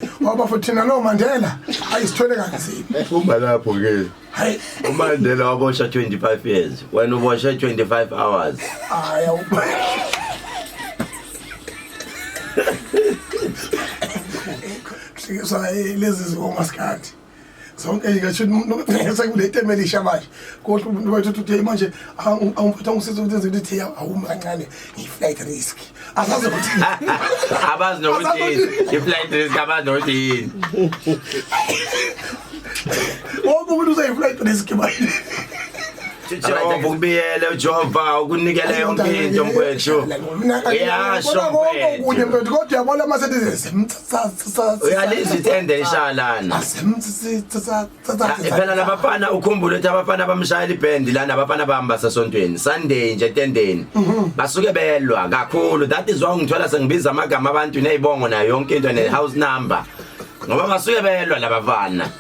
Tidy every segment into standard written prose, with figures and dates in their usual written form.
Ngoba futhi no Mandela ayisithole kanzima. Uma lapho ke. Hayi, uMandela wabosha 25 years. Wena ubosha 25 hours. Hayi so lezi zomaskati zonke ngisho sekulete emelisha manje kodwa umuntu wethu uthi manje awumfutha ngisiza ukuthi uthi awuma kancane i-flight risk asazi ukuthi abazi nokuthi i-flight risk abazi nokuthi yini wonke umuntu useyi-flight risk manje Jehova ukubiyele uJehova ukunikele yonke into mfowethu. Uyasho kunye mfowethu kodwa uyabona masethi semtsatsa uyalizwa ithende lishalana. Phela labafana ukhumbule ukuthi abafana bamshayela ibhendi lana abafana bahamba sasontweni Sunday nje etendeni. Basuke belwa kakhulu that is why ngithola sengibiza amagama abantu nezibongo nayo yonke into ne house number. Ngoba basuke belwa labafana.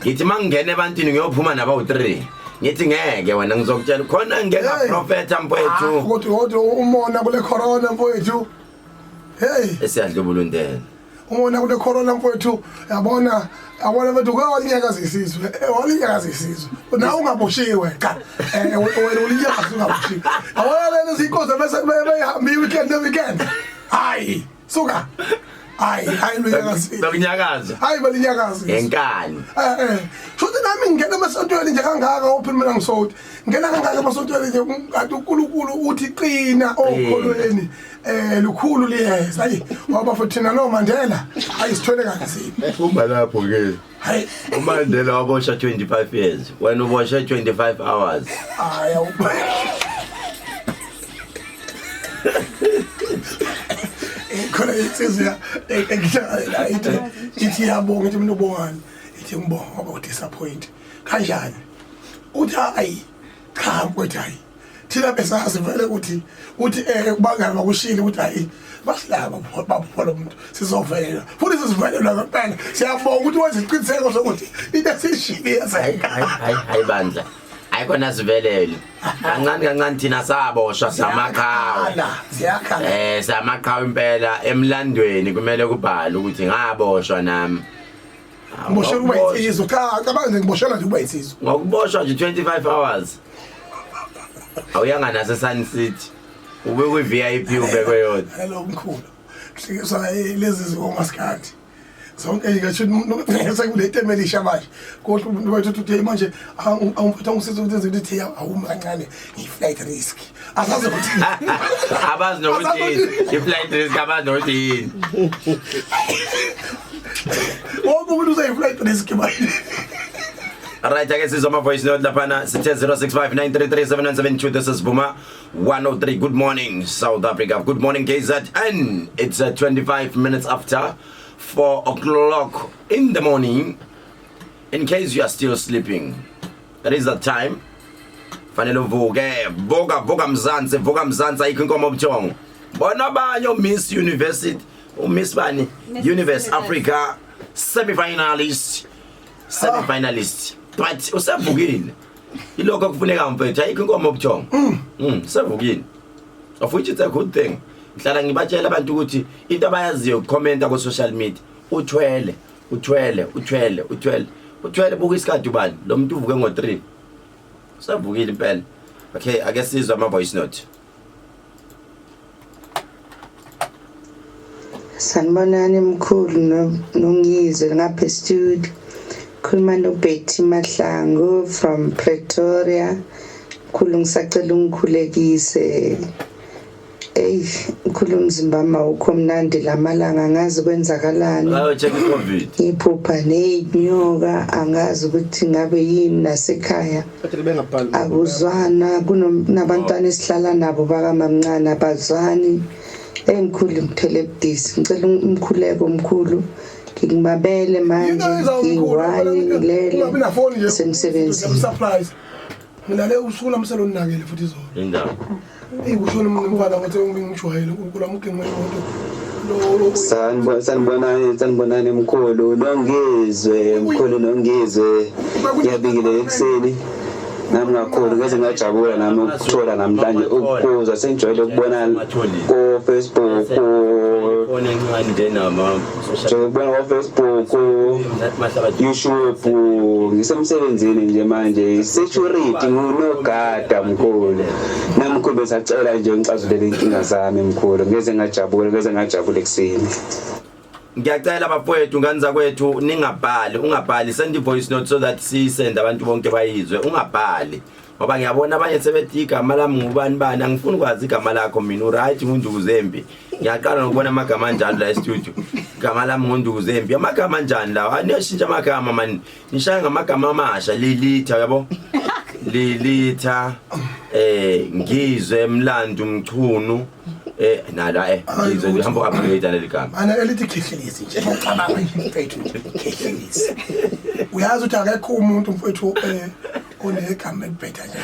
Ngithi mangene ebantwini ngiyophuma naba u3. Ngithi ngeke wena ngizokutshela khona ngeke profeta mfowethu kodwa umona kule corona mfowethu esiyadlubula undela umona kule corona mfowethu yabona bethu kwalinyaka zisizwe walinyaka zisizwe nawe ungaboshiwe cha wena ulinyaka ungaboshiwe awona lezi inkozo bese behambi weekend hayi suka hayi balinyakaza hayi balinyakaza enkani shothi nami ngena emasontweni nje kangaka uphimela ngisouthi ngena kangaka emasontweni nje ngathi uNkulunkulu uthi qina okholweni lukhulu liyeza hayi ngoba futhi no Mandela ayisithole kanzima uma lapho ke hayi uMandela wabosha 25 years wena ubosha 25 hours hayi khona insizwa engishaya ithi yabonga ithi mina ubongani ithi ngibonga ngoba udisappoint kanjani uthi hayi cha mfowethu hayi thina besazi vele ukuthi kubangana bakushile ukuthi hayi basilaba baphola umuntu sizovela futhi sizivelela ngempela siyabonga ukuthi wenze isiqiniseko sokuthi into esishile yaseka hayi bandla ayikona sivelele kancane thina saboshwa samakhawa siyakhala samakhawa impela emlandweni kumele kubhale ukuthi ngaboshwa nami ngiboshelwa kuba insizwa cha cabange ngiboshelwa nje kuba insizwa ngokuboshwa nje 25 hours awuyanga nase Sun City ube ku VIP ubekwe yona hello mkhulu sikuzwa lezi zomaskati zonke ngisho sekulete emelisha manje kodwa umuntu wethu uthi manje awumfutha ngisiza ukuthi uthi awuma kancane i-flight risk asazi ukuthi abazi nokuthi i-flight risk abazi nokuthi yini wonke umuntu useyi-flight risk manje. Alright, I guess it's on my voice note lapana. It says 065-933-7972. This is Buma 103. Good morning, South Africa. Good morning, KZ. And it's 25 minutes after 4 o'clock in the morning. In case you are still sleeping, that is the time. Fanele vuke, vuka mzansi ayikho inkomo obuthongo. Bona banyo Miss University, Miss Bani, Universe Africa semi-finalist. But usavukile. Ilokho kufuneka mfethu ayikho inkomo obuthongo. Usavukile. Of which it's a good thing. Ngihlala ngibatshela abantu ukuthi into abayaziyo commenta ku social media uthwele buku isikhathi ubani lo muntu uvuke ngo3 usavukile impela. Okay, I guess sizwa ama voice note. Sanibonani mkhulu nongizwe ngapha studio. Khuluma noBetty Mahlangu from Pretoria. Khulu ngisacela ungikhulekise. Khulu umzimba mawukho mnandi lamalanga ngazi kwenzakalani. Hayo check iCovid. Iphupha nezinyoka angazi ukuthi ngabe yini nasekhaya. Akuzwana kunabantwana esihlala nabo bakamamncane abazwani. Engikhulu ngithele budisi ngicela umkhuleko omkhulu ngimabele manje ngiwayilele semsebenzini surprise mina le usuku lamselo ninakele futhi izolo indaba ikushona umfana ngathi ngingijwayele uNkulunkulu amugcinwe ngomuntu sanibonani mkhulu nongizwe ngiyabikile ekseni nami ngakhulu ngeze ngajabula nami ukuthola namhlanje ukubuza senjwayele ukubona ku Facebook ukubona ku Facebook YouTube ngisemsebenzini nje manje security ngunogada mkhulu nami kube sacela nje ngixazulele inkinga zami mkhulu ngeze ngajabula ekseni. Ngiyacela bafowethu nganza kwethu ungabhali send voice note so that sisend abantu bonke bayizwe ungabhali ngoba ngiyabona abanye sebethi igama lami ngubani angifuni ukwazi igama lakho mina uright ngundukuzembi ngiyaqala ngokubona amagama anjalo la studio igama lami ngundukuzembi amagama anjani lawa aniyashintsha amagama man nishaya ngamagama amasha Lilitha yabo Lilitha ngizwe Mlando Mchunu nala ngizwe ngihamba upgrade leligama ana elithi Khehlezi nje ngicabanga mfethu Khehlezi uyazi ukuthi akekho umuntu mfethu onegama elibhetha nje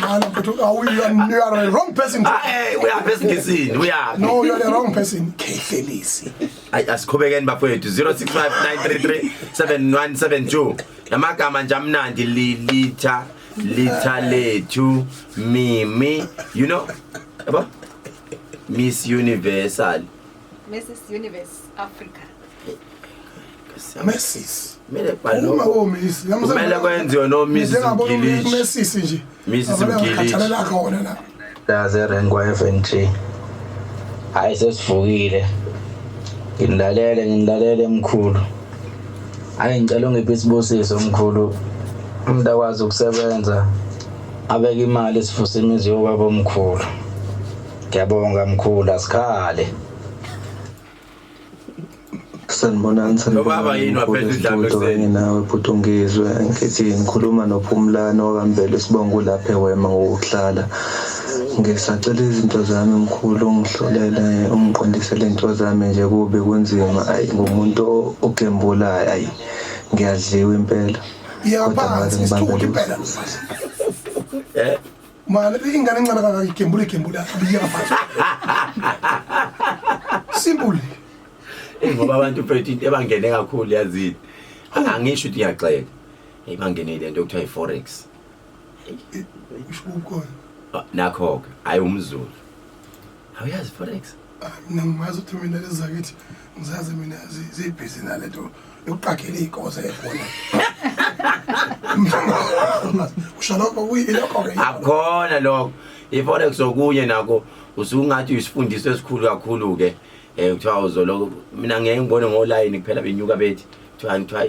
mana mfethu you are the wrong person we are person ngisini we are no you are the wrong person Khehlezi asikhubekeni bafowethu 0659337172 amagama nje amnandi Lilitha lethu Mimi you know aba Miss Universal Mrs Universe Africa Mrs mele balo Miss mele kwenziwe no Miss Gilish Mrs nje Mrs Gilish khathalela khona la laze renkwa FNG hayi sesivukile ngilalele mkhulu hayi ngicela ngibisibusiso mkhulu umuntu akwazi ukusebenza abeka imali esifusa imizi yobaba omkhulu ngiyabonga mkhulu asikhale sanibonani baba yini waphethe udlambe kuseni nawe futhi ungizwe ngithi ngikhuluma noPhumlani wakambele sibonga lapha eWema ngokuhlala ngisacela izinto zami mkhulu ungihlolele ungiqondisele into zami nje kube kunzima ayi ngumuntu ogembulayo ayi ngiyadliwa impela iyaphansi isithukuthi impela mana ingane encane kakagembula abiyaphansi simple ngoba abantu mfethu into ebangene kakhulu yazini angisho ukuthi iyaxeka ibangene le nto okuthiwa iForex ushuko nakho hayi umZulu awuyazi Forex mina ngimazi ukuthi mina lezakithi ngizazi mina zibhizi nalento yokuqakhela izinkozo ekhona ushaloko uyilokho ke akhona lokho iForex okunye nako usungathi uyisifundiswe esikhulu kakhulu ke kuthiwa uzoloko mina ngeke ngibone ngoline kuphela benyuka bethi kuthiwa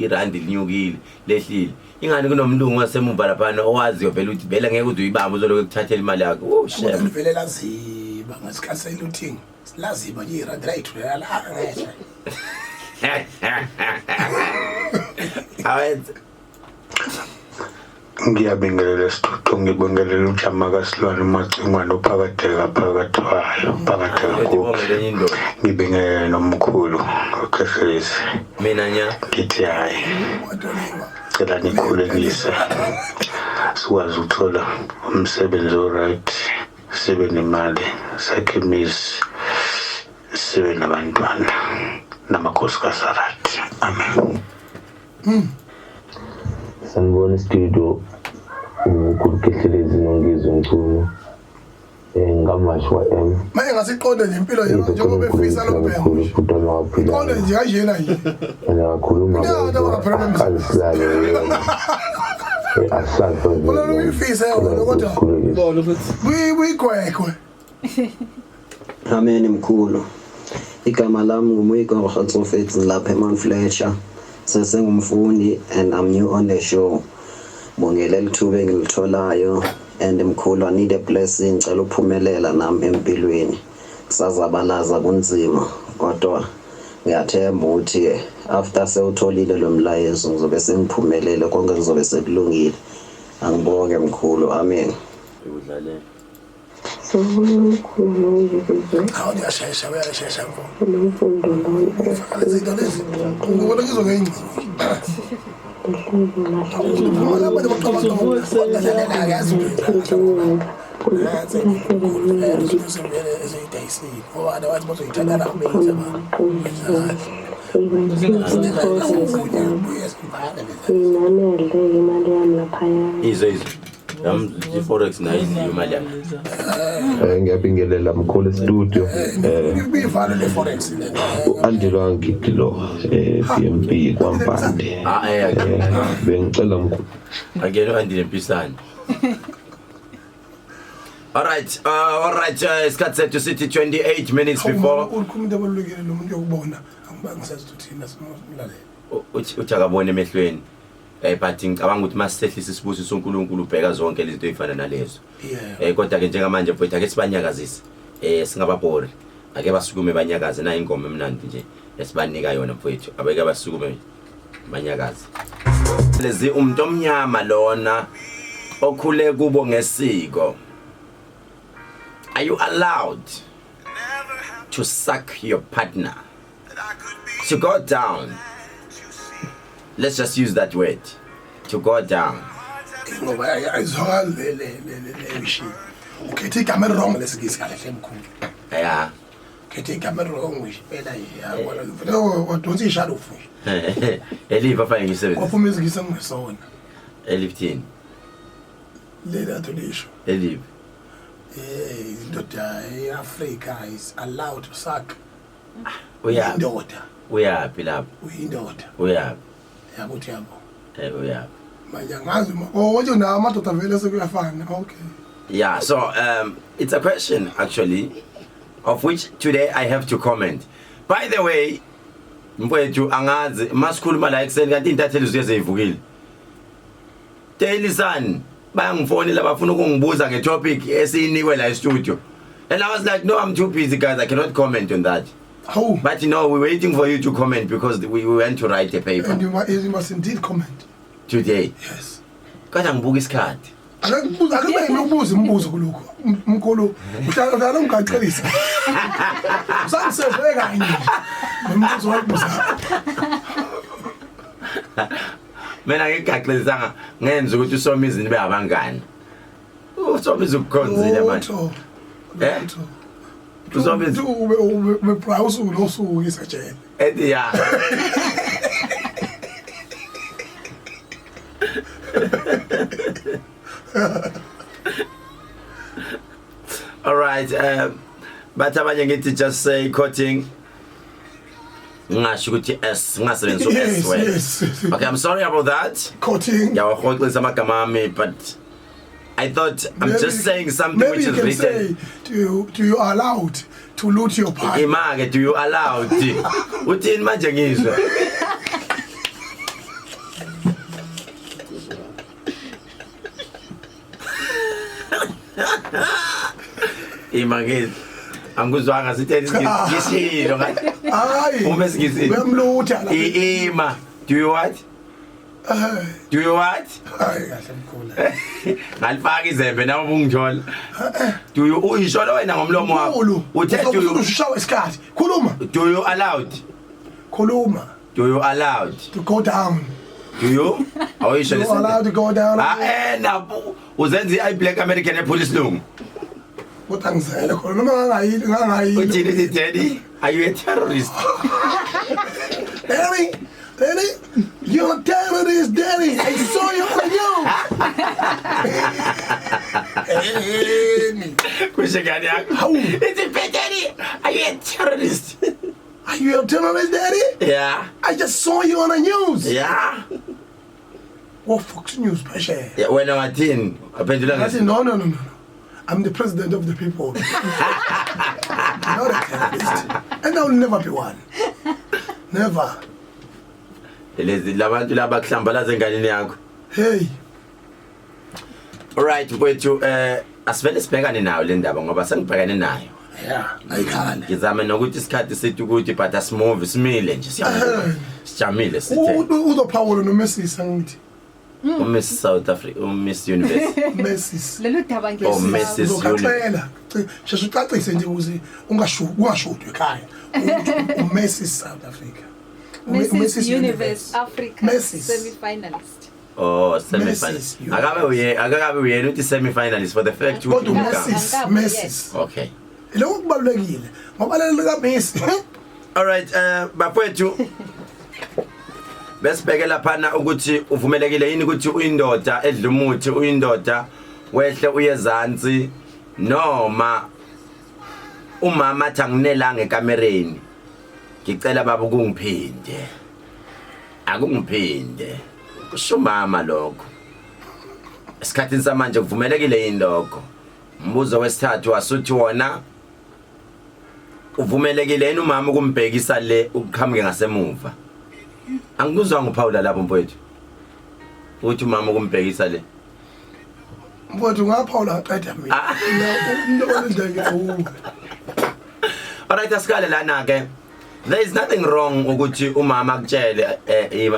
irandi linyukile lehlile ingani kunomlungu wasemuva lapha owaziyo vele ukuthi vele ngeke uze uyibambe uzoloko ukuthathela imali yakho shem vele laziba ngasikhathi looting laziba nje irandi layithulela la ngeke awenze ngiyabingelela Sithuthu ngibongelela uJama kaSilwane uMacingwane ophakatheka kubo ngibingelela nomkhulu uKhehlezi mina nya ngithi hayi cela nikhulekise sikwazi ukuthola umsebenzi oright sibe nemali sakhe imizi sibe nabantwana namakhosi kaSarathi amen sanibona studio ukhulu Khehlezi nongizwe mkhulu ngamashwa manje ngasiqonde nje impilo yami njengoba efisa lo bhemu qonde nje kanjena nje ngiyakhuluma ngosihlalo asafa lo ifisa yona kodwa buyikwekwe amen mkhulu igama lami ngumuyiko Rahatsofetsi lapha eMount Fletcher sesengumfundi and I'm new on the show bongela lithuba engilitholayo and mkhulu I need a blessing cela uphumelela nami empilweni kusazabalaza kunzima kodwa ngiyathemba ukuthi after sewutholile lo mlayezo ngizobe sengiphumelele konke kuzobe sekulungile angibonge mkhulu amen udlalela awuthi ashesha umfundo lo izinto lezi ngibona ngizongengcinci ngoba abantu baqabanga yazi Forex nice imali. Ngiyabingelela mkhulu studio. Bivalo le forex le. Andilwa ngidilo BNB kwaMpande. Bengicela mkhulu. Akelo andile mpisana. All right, isikhathi sethu sithi 28 minutes before. Ukhuluma abalulekile lo muntu yokubona angibangisazi ukuthi thina simlalela. Uthi akabone emehlweni. But ngicabanga ukuthi masisehlisa isibusiso uNkulunkulu ubheka zonke lezi zinto ezifana nalezo. Kodwa ke njengamanje mfowethu ake sibanyakazise. Singababhori. Ake basukume banyakaze na ingoma emnandi nje. Esibanika yona mfowethu. Abeke basukume banyakaze. Lezi umuntu omnyama lona okhule kubo ngesiko. Are you allowed to suck your partner? To go down? Let's just use that word. To go down. Okay, take camera wrong. Let's get it. Yeah. Okay, take camera wrong. What don't you shadow for? Elive afanye ngisebenza. Kwaphumisa ngisongesona. Elifthini. Later to the issue. Elive. Africa is allowed to suck. Uyaphi? Indoda. Uyaphi lapho? Uyindoda. Uyaphi? Yakuthi yabo. Uyaphi? Manje ngazi wathi na amadoda vele sekuyafana. Okay. Yeah, so it's a question actually of which today I have to comment. By the way, mfowethu angazi masikhuluma la ekseni kanti intatheli ziyeze ivukile. Daily Sun bayangifonela bafuna ukungibuza ngetopic esinikwe la studio. And I was like, no, I'm too busy guys, I cannot comment on that. How? But you know, we're waiting for you to comment because we went to write a paper. And you must indeed comment. Today? Yes. Kodwa ngibuka isikhathi. Akube ngibuza umbuzo kuloko. Umkhulu uhlala ungacelisa. Sangiseve kanye. Umbuzo wakubuza. Mina ngigaqizanga ngenza ukuthi uSomizi nibe abangani. uSomizi ukukhonzile manje. uSomizi ube browse ulosuku isajele. Yeah. All right, but abanye ngithi just say quoting ngasho ukuthi s ngasebenza s word. Okay, I'm sorry about that. Quoting. Yawahoxisa amagama ami, but I thought I'm just saying something which is written. Say, do you allowed to loot your partner? Image, do you allowed? Uthini manje ngizwe? Image anguzwanga sitheni ngishilo ngathi hayi uma sikizini uyamlutha la ima do you what do you what hayi kahle mkhulu ngalifaka izembe nawe ungithola do you uyisho wena ngomlomo wakho uthe do you ushawa isikhathi khuluma do you allowed khuluma do you allowed to go down do you awuyisho lesson allowed to go down nabu uzenza i-black American police lungu What angizele khona noma ngangayini uthini daddy are you a terrorist Daddy, you're a terrorist, Daddy. I saw you on you. Kushikani yako it's a bad daddy are you a terrorist are you a terrorist, Daddy? Yeah, I just saw you on the news. Yeah. What Fox News, Pasha? Yeah, when I was in, I said, no. I'm the president of the people. Not a terrorist. And I'll never be one. Never. Hey. Alright, mfowethu asivele sibhekane nayo le ndaba ngoba sengibhekane nayo. Yeah, ayikhali. Ngizama nokuthi isikhathi sethu ukuthi but asimove simile nje sijamile sithe. Uzophawula noMessi sangithi. Miss South Africa, Miss Universe. Messi. Lelo daba ngiyisa. Oh, Miss Universe. Sheshe ucacise nje ukuze ungashudwe ekhaya. Messi South Africa. Miss Universe Africa Messi semi-finalist. Oh, semi-finalist. Akabe uyena uthi semi-finalist for the fact ukuthi Messi. Okay. Lokho kubalulekile. Ngoba lelo lika Messi. All right, bafowethu besibheke laphana ukuthi uvumelekile yini ukuthi uyindoda edla umuthi uyindoda wehle uyezansi noma umama athi anginelanga ekamereni ngicela baba ukungiphinde akungiphinde kusho mama lokho esikhathini samanje kuvumelekile yini lokho umbuzo wesithathu wasuthi wona uvumelekile yini umama ukumbhekisa le ukuqhamuke ngasemuva angikuzwa ngoPaula lapho mfowethu uthi umama ukumbhekisa le mfowethu ngaPaula qeda mina alright asikale lana ke there is nothing wrong ukuthi umama akutshele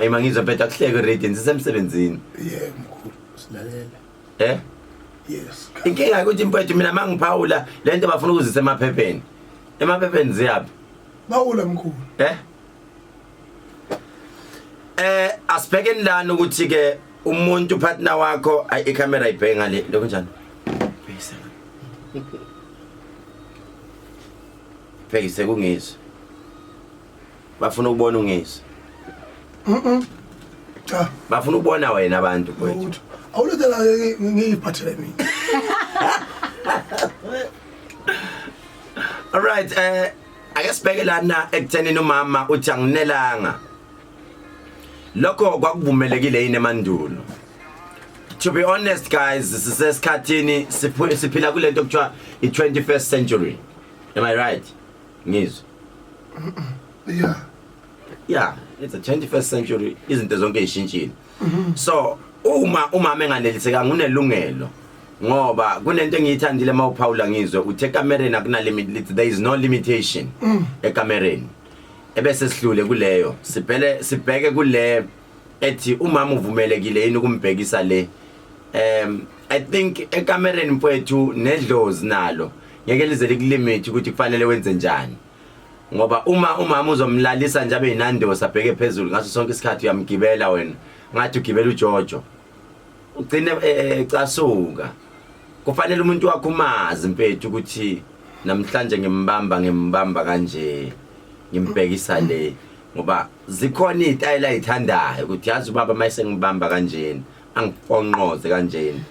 ima ngizophetha kuhleke reading sisemsebenzini mkhulu silalela yes inkinga ukuthi mfowethu mina mangiPaula lento bafuna ukuzisa emaphepheni ziyaphi Paula mkhulu asibhekeni lana ukuthi ke umuntu partner wakho icamera ibheke ngale lokho njani phekise kungizwe bafuna ukubona ungizwe cha bafuna ukubona wena abantu mfowethu awulethela ngiyiphathele mina all right ake sibheke lana ekuthenini umama uthi anginelanga lokho kwakuvumelekile yini emandulo to be honest guys sisesikhathini siphila kulento okuthiwa i21st century am I right ngizwe yeah it's a 21st century izinto zonke ezishintshile so umama enganelisekanga unelungelo ngoba kunento engiyithandile mawuPaula ngizwe uthe kamereni akuna limit there is no limitation ekamereni ebese sihlule kuleyo sibheke kule ethi umama uvumelekile yini ukumbhekisa le I think ekamereni mfowethu nedlozi nalo ngeke lize likulimit ukuthi kufanele wenze njani ngoba umama uzomlalisa nje abe inandosa abheke phezulu ngaso sonke isikhathi uyamgibela wena ngathi ugibela uJojo ugcine ecasuka kufanele umuntu wakho umazi mfethu ukuthi namhlanje ngimbamba kanje ngimbhekisa le ngoba zikhona izitayela ezithandayo ukuthi yazi ubaba mayise ngibamba kanjeni angifonqoze kanjeni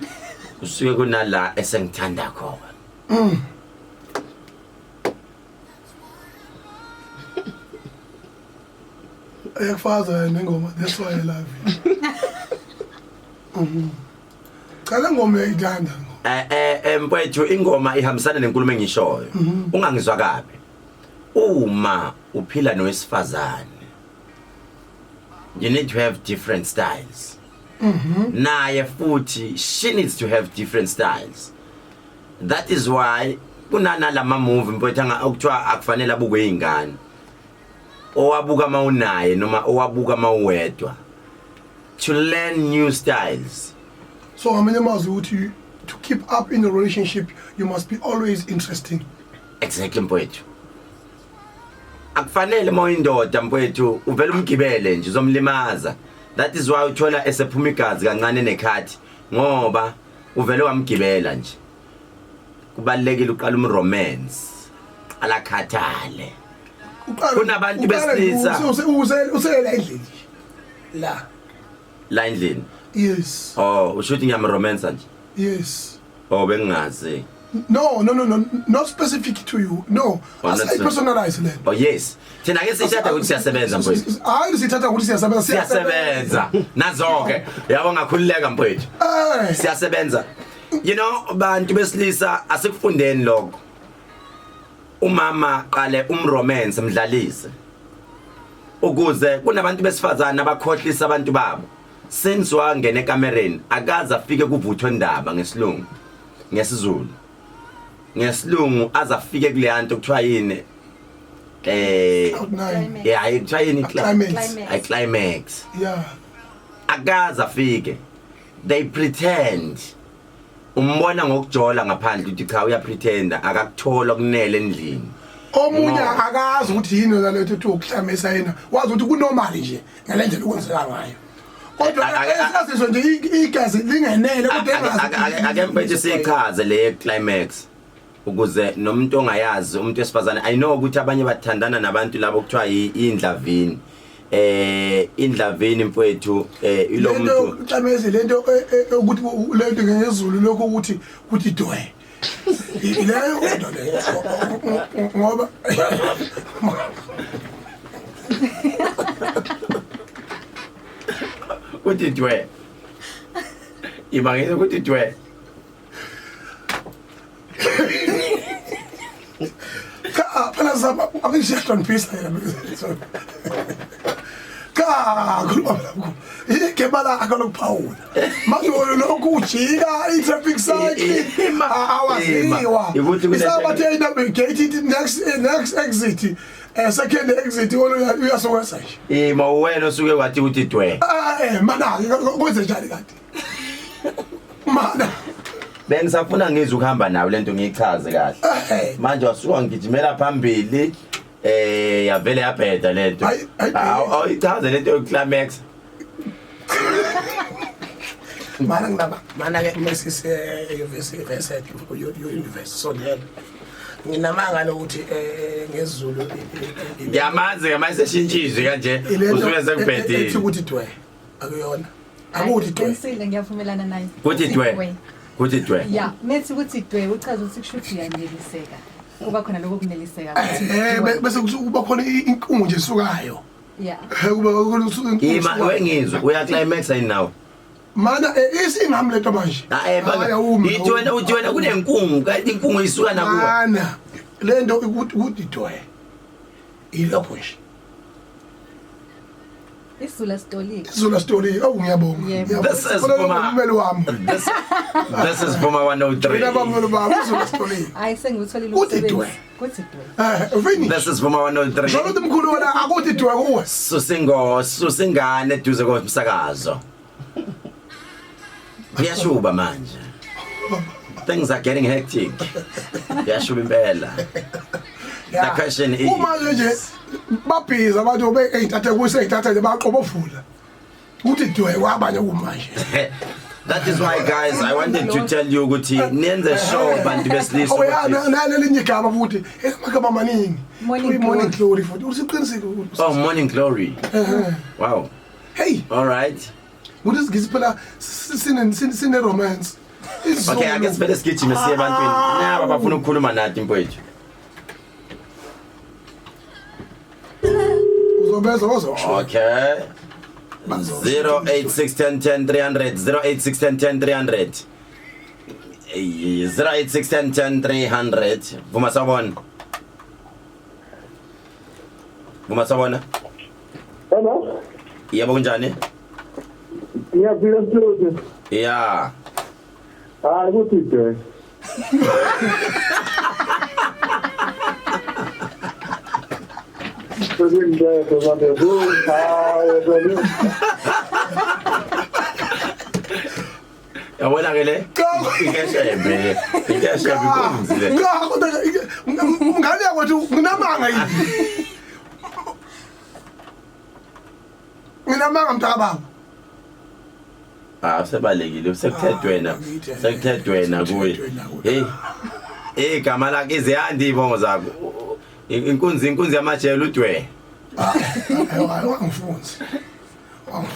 usuke kunala esengithanda khona Father nengoma that's why I love you Cala ngoma uyayithanda mfowethu ingoma ihambisana nenkulumo engishoyo ungangizwa kabi uma uphila nowesifazane you need to have different styles naye futhi she needs to have different styles that is why kunana lama movie mfowethu okuthiwa akufanele abukwe izingane owabuka mawunaye noma owabuka mawuwedwa to learn new styles so ngamanye amazwi ukuthi to keep up in a relationship you must be always interesting exactly mfowethu akufanele mawuyindoda mfowethu uvela umgibele nje uzomlimaza that is why uthola esephuma igazi kancane nekhathi ngoba uvele wamgibela nje kubalekile uqala romance alakhathale kunabantu besilisa usela endlini la endlini yes ushuthi ngiyamromance nje yes bengazi no not specific to you no I personalize land yes thina ke sithatha ukuthi siyasebenza mfowethu hayi sithatha ukuthi siyasebenza nazonke yabo ngakhululeka mfowethu siyasebenza you know abantu besilisa asikufundeni lokho umama qale umromance mdlalise ukuze kunabantu besifazana abakhohlisa abantu babo since wangena ekamereni akaze afike kuvuthwe indaba ngesizulu azafike kule yanto kuthiwa yini kuthiwa yini climax akaze afike they pretend umbona ngokujola ngaphandle ukuthi cha uyapretenda akakuthola kunele endlini omunye akazi ukuthi yini naleto ethi ukuhlamisa yena wazi ukuthi kunormal nje ngalendlela ukwenzeka ngayo kodwa esasizwe nje igazi lingenele kodwa engazi ake mfethu sichaze le climax ukuze nomuntu ongayazi umuntu wesifazane I know ukuthi abanye bathandana nabantu labo kuthiwa indlavini indlavini mfowethu ilo muntu ucameze lento ukuthi lento ngezulu lokho ukuthi dwe ileyo into leyo ngoba ukuthi dwe imangise ukuthi dwe phela zama akishadon peace khuluma ikebala akalokuphawula manje lokhu ujika i-traffic cycle awaziwa isabathe indabe gate next exit second exit uyasokwenza nje mawuwena osuke wathi ukuthi dwe mana kwenze njani kanti mana bengisafuna ngizwe ukuhamba nawe lento ngiyichaze kahle manje wasuka ngigijimela phambili yavele yaphetha lento ayichaze lento yoclimax mana ke mesisi university so then nginamanga lokuthi ngezulu ngiyamazi ngamashintshizwe kanje usuke sekuphethe ukuthi dwe akuyona akuthi dwe Qinisile ngiyavumelana naye. Kuthi dwe Yeah, methi ukuthi dwe uchaza ukuthi kushuthi uyaneliseka. Kuba khona lokho kuneliseka. Bese kuba khona inkungu nje esukayo. Yeah. Kuba khona usuka ima wengizwe uya climax ayini nawo mana isingami lento manje ithi wena kunenkungu kanti inkungu isuka nakuwe mana lento ukuthi dwe ilapho nje Isula story. Isula story ngiyabonga. This is from 103. Isula story. Hayi sengitholile umsebenzi. Kuthi dwe. This is from 103. Sholo umkhulu wena akuthi dwe kuwe. Susingane eduze komsakazo. Ngiyashuba manje. Things are getting hectic. Ngiyashuba impela. The question is uma nje babhiza abantu beyithathe kuseyithatha nje baqobofula uthi dwe kwabanye kumanje. That is why guys I wanted to tell you ukuthi niyenze show bantu besilisa ukuthi nale linye igama futhi emakama maningi morning glory futhi usiqinisile oh morning glory wow hey all right what is this phela sine romance okay I guess better sketch me siye ebantwini naba bafuna ukukhuluma nathi mfowethu okay 086101030 086101030 086101030 Vuma sabona Hello yebo kunjani Ngiyaphila mhloti yeah hayi kuthi dwe yabona ke le ikeshebe kunzile ngani yakwethu nginamanga yini nginamanga mntakababa sebalekile sekuthethe wena kuye hey igama lakhe izihandi ibongo zakho inkunzi yamajele udwe wangifunzi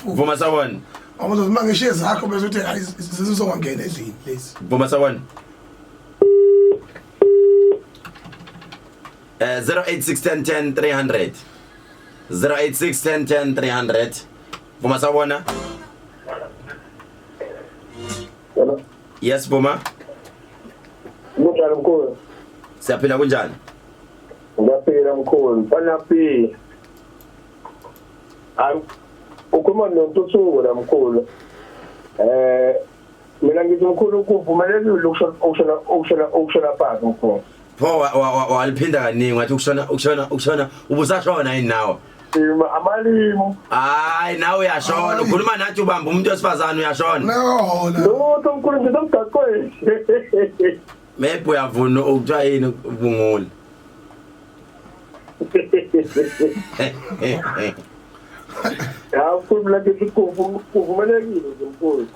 Vuma sabona awuzo mangishiye zakho bese uthi hayi sizongena endlini lezi Vuma sabona 086101030 086101030 Vuma sabona Yes Vuma Kunjani mkhulu Siyaphila kunjani Ngiyaphila mkhulu banapi ukhuluma noNtuthuko la mkhulu mina ngithi mkhulu kuvumelekile ukushona phansi mkhulu pho waliphinda kaningi wathi ukushona ubusashona yini nawe amalimo hayi nawe uyashona ukhuluma nathi ubamba umuntu wesifazane uyashona no mkhulu ngizomgaqwe maybe uyavuna ukuthiwa yini ubungula ya mkhulu la ngithi kuvumelekile mkhulu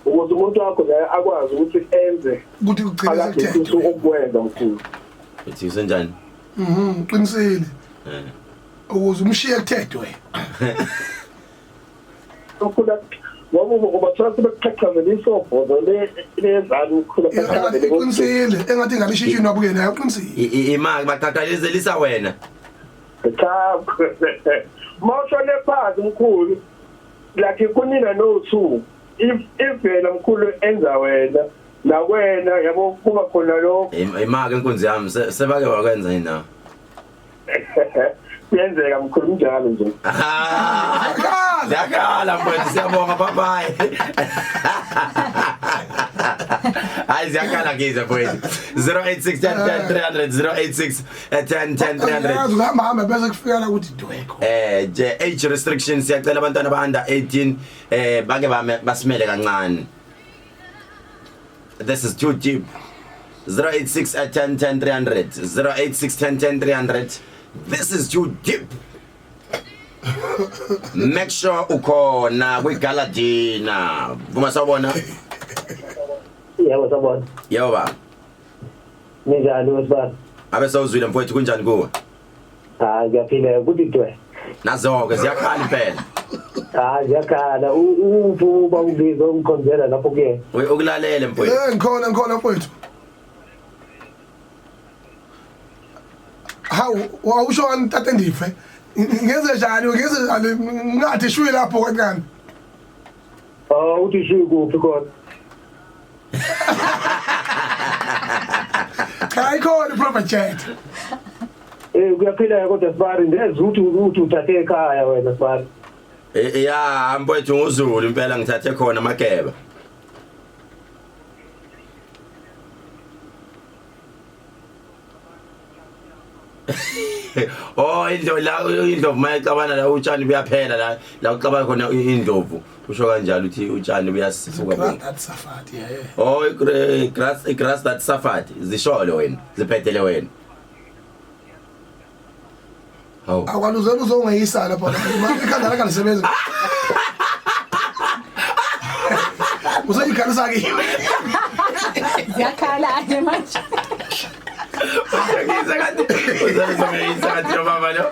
ukuze umuntu wakho naye akwazi ukuthi enze ukuthi ugcina sekuthethe ukwenza mkhulu uthi senjani uqinisile ukuze umshiye kuthethwe ukukhula ngoba thola sebekuqhaqhazela isobho lezalo ukukhula uqinisile engathi ngalishishini wabuke naye uqinisile imali baqaqalezelisa wena cha mawushone phansi mkhulu like kunina no two if wena mkhulu enza wena la wena yabo kuba khona lo imali enkunzi yami sebake wakwenza yini na kuyenzeka mkhulu njalo nje yakala mfowethu siyabonga papai hayi ziyakhala kize mfowethu 086 10 hamba bese kufikela ukuthi dweko je age restrictions siyacela abantwana ba under 18 bake basimele kancane. This is too deep. 086 10 300 086 10 300. This is too deep. Make sure ukhona kwiGaladina. Vuma sawubona? Yebo sawubona. Yebo ba. Ninjani wesibaba? Abe sawuzwile mfowethu kunjani kuwe? Ngiyaphila ukuthi dwe. Nazo-ke ziyakhala impela. Ziyakhala uba ubizwa umkhonzela lapho kuye. Ukulalele mfowethu. Ngikhona mfowethu. Hawu awusho antate ndife. Ngeze njani ngathi shwi lapho kancane. Uthi shwi kuphi khona? Hayi khona prophet chat. Kuyaphila kodwa sibari ndeze uthi uthathe ekhaya wena sibari. Ya mfowethu nguzulu impela ngithathe khona Makeba. Oh indlovu mayicabana la utshani buyaphela la ucabana khona indlovu usho kanjalo uthi utshani buyasifuka That safati oh grass that safati zisholo wena ziphethele wena hawu akwaluzela uzongayisa lapha ikhanda lakhe lisebenza uzayikhalisa ke ziyakhala ke manje Ngizakhala kanti uzayisa kanti baba lo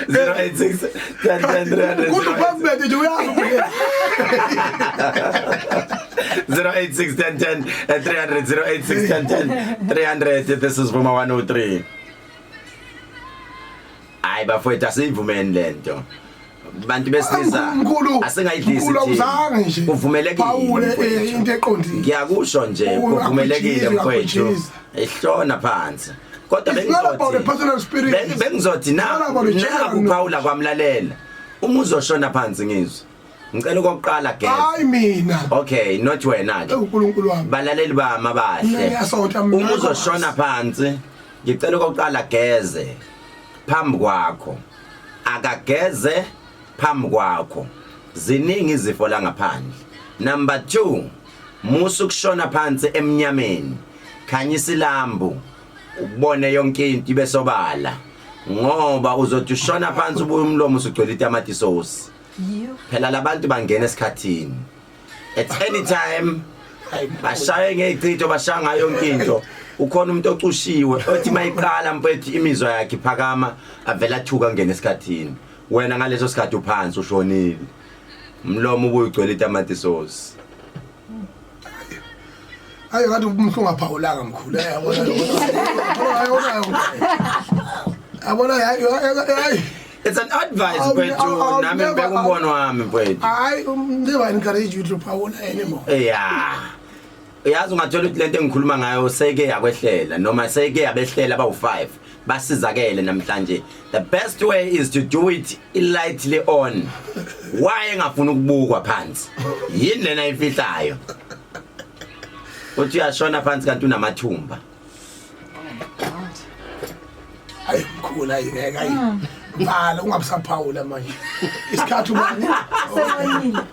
086 10 kulo phambi nje uyazi ukuyena 086 10 300 086 10 300 this is Vuma 103 Ay bafowethu asivumeni lento bantu besilisa asingayidlisi nje uvumelekile into eqondile ngiyakusho nje kuvumelekile mfowethu ehlona phansi kodwa bengizothi na ukuphawula kwamlalela uma uzoshona phansi ngizwe ngicela okokuqala geza hayi mina okay not wena ke uNkulunkulu wami balaleli bami abahle uma uzoshona phansi ngicela okokuqala geze phambi kwakho akageze phambi kwakho ziningi izifo la ngaphandle. Number 2 musu kushona phansi emnyameni khanyisa ilambu ubone yonke into ibe sobala ngoba uzothi ushona phansi ubuye umlomo usugcwele itamati sauce phela labantu bangena esikhathini at any time bashaye ngeichitho bashanga yonke into ukhona umuntu ocushiwe othi mayiqala mfethu imizwa yakhe iphakama avela thuka ngene esikhathini wena ngaleso sikhathi uphansi ushonile umlomo ubuye ugcwele itamati sauce hayi ngathi umhlungu aphawulanga mkhulu abona hayi it's an advice mfethu nami ngibeka umbono wami mfethu hayi never encourage you to phawula anymore yeah uyazi ungathola ukuthi lento engikhuluma ngayo seke yakwehlela noma seke yabehlela abawu5 basizakele namhlanje the best way is to do it lightly on why engafuna ukubukwa phansi yini lena ifihlayo uthi uyashona phansi kanti unamathumba hayi mkhulu hayi vala ungabusaphawula manje isikhathi ubani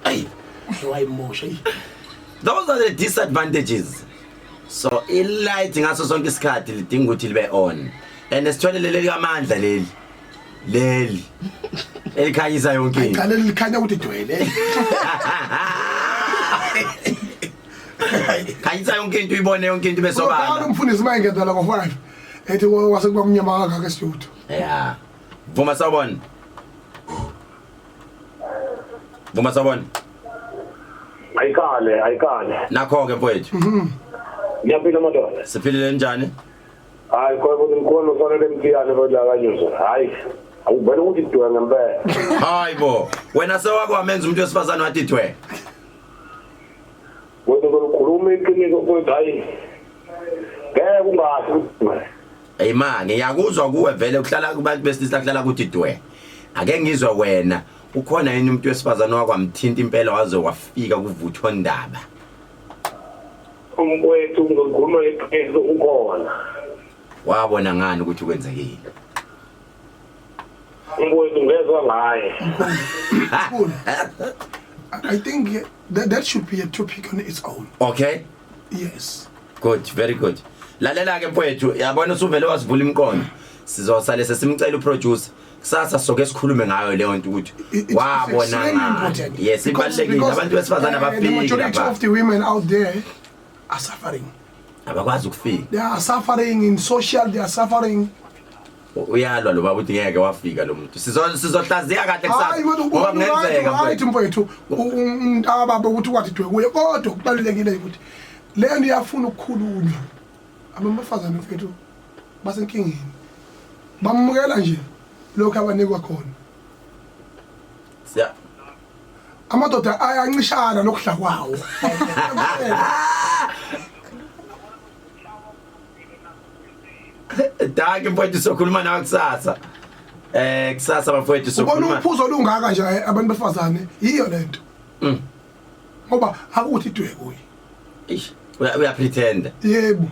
hayi wayimosha those are the disadvantages so ilight ngaso sonke isikhathi lidinga ukuthi libe on and esithole leli kamandla leli elikhanyisa yonke into likhanya ukuthi dwele khanyisa yonke into uyibone yonke into besobala Kodwa umfundisi mayengeza la ngo5 ethi wasekuba mnyama kangaka ke studio. yeah vuma sawubona ayikale nakho ke mfowethu ngiyaphila madoda siphilile njani hayi kodwa ngikholwa ufanele mthiyane bodla kanyuza hayi awubona ukuthi idwe ngempela hayibo wena sewake wamenza umuntu wesifazane wathi thwe kodwa ngikukhuluma iqiniso ukuthi hayi ngeke ungathi hey ma ngiyakuzwa kuwe vele ukuhlala kubantu besilisa kuhlala kuthi dwe ake ngizwe wena ukhona yini umuntu wesifazane wakwamthinta impela waze wafika kuvuthwa ndaba umkwethu ngikhuluma iqiniso ukhona wabona ngani ukuthi kwenzekile umkwethu ngezwe ngaye I think that should be a topic on its own. Okay? Yes. Good, very good. Lalela ke mfowethu, yabona usuvele wasivula imqondo. Sizosale sesimcela uproducer. Kusasa soke sikhulume ngayo leyo nto ukuthi wabona ngani. Yes, ibalekile abantu besifazana abafika lapha. The majority of the women out there are suffering. Abakwazi ukufika. They are suffering in social, they are suffering. Uyalwa lo baba uthi ngeke wafika lo muntu. Sizohlaziya kahle kusasa. Ngoba kungenzeka mfowethu. Mfowethu, baba ukuthi kwathi dwe kuye kodwa kubalulekile ukuthi le nto iyafuna ukukhulunywa. Abamafazana mfowethu basenkingeni. Bamukela nje lokho abanikwa khona. Siya. Amadoda ayancishana lokudla kwawo. Danke mfowethu sokhuluma nawe kusasa. Kusasa bafowethu sokhuluma. Ubona uphuzo olungaka nje abantu befazane yiyo lento. Ngoba akuthi dwe kuye. Ish, uya pretend. Yebo.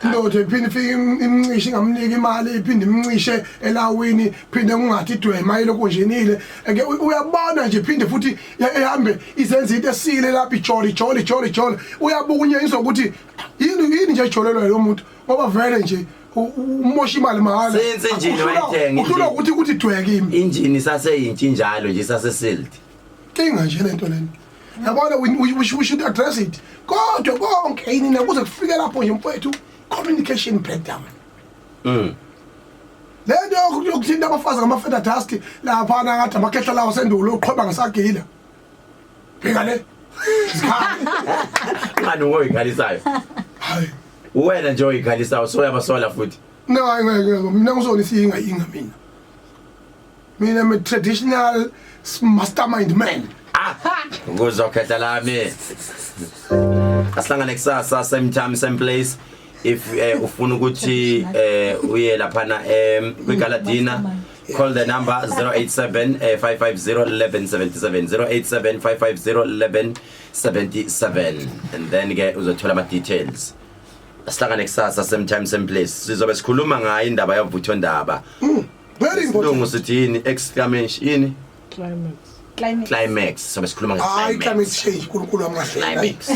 Ndothi iphinde ifike imncishe ngamnika imali iphinde imncishe elawini phinde kungathi dwe mayilo kunjenile ake uyabona nje phinde futhi ehambe izenza into esile lapha ijoli uyabuka unye izokuthi yini nje ijolelwa lo muntu ngoba vele nje umosha imali mahala senze injini wayithenga uhlula ukuthi dwe kimi injini saseyintsha njalo nje sasesildi kinga nje lento lento yabona we should address it kodwa konke yini nakuze kufike lapho nje mfowethu communication breakdown. Lento yokuthinta abafazi ngamafeda dust lapha ngathi amakehla lawo sendulo uqhoba ngisagila. Bheka le. Ngani ngoyikhalisayo? Hayi. Wena nje oyikhalisayo so yabasola futhi. No, ngeke mina ngizonisa inga mina. Mina I'm a traditional mastermind man. Ngizokhetha lami. Asihlangane kusasa same time same place. If ufuna ukuthi uye lapha na kwiGaladina call the number 087 550 1177 087 550 1177 and then ke uzothola ama details. Asihlangane kusasa same time same place. Sizobe sikhuluma ngayo indaba yavuthwa ndaba. Very important. Lungu sithini exclamation yini? Climax. Sobe sikhuluma Climate change kunkulu amahle. Climax.